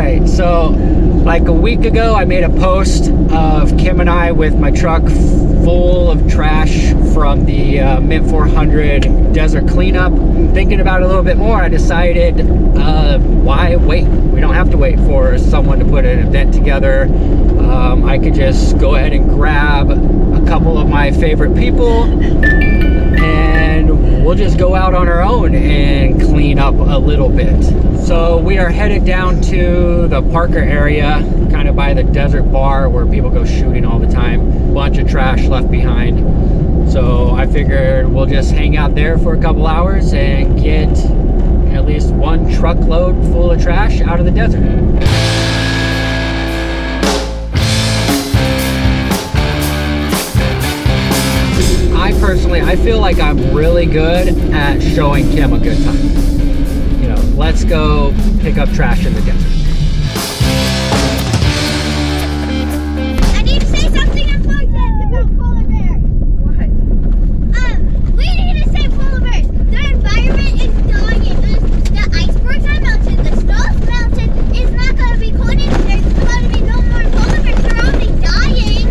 right, so like a week ago I made a post of Kim and I with my truck full of trash from the Mint 400 desert cleanup. Thinking about it a little bit more, I decided why wait? We don't have to wait for someone to put an event together. I could just go ahead and grab a couple of my favorite people and we'll just go out on our own and clean up a little bit. So we are headed down to the Parker area, kind of by the desert bar where people go shooting all the time. Bunch of trash left behind. So I figured we'll just hang out there for a couple hours and get at least one truckload full of trash out of the desert. I feel like I'm really good at showing Kim a good time. You know, let's go pick up trash in the desert. I need to say something important about polar bears. What? We need to say polar bears. Their environment is dying. The icebergs are melting. The snow's melting. It's not going to be cold. There's going to be no more polar bears. They're already dying.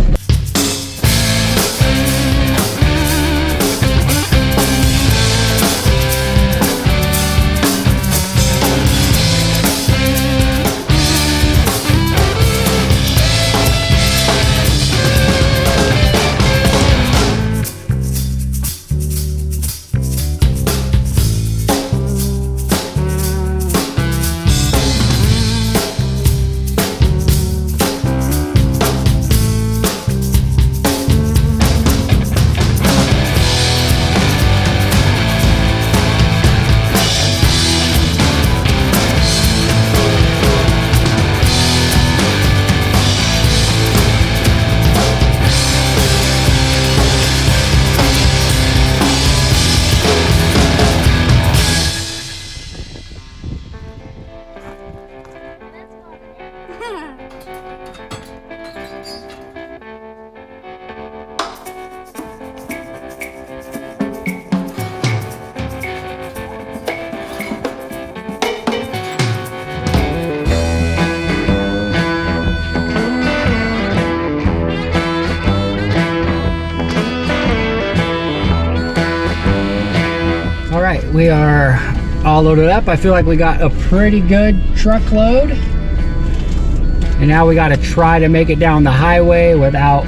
Alright, we are all loaded up. I feel like we got a pretty good truckload. And now we got to try to make it down the highway without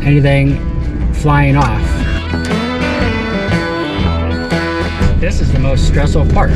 anything flying off. This is the most stressful part.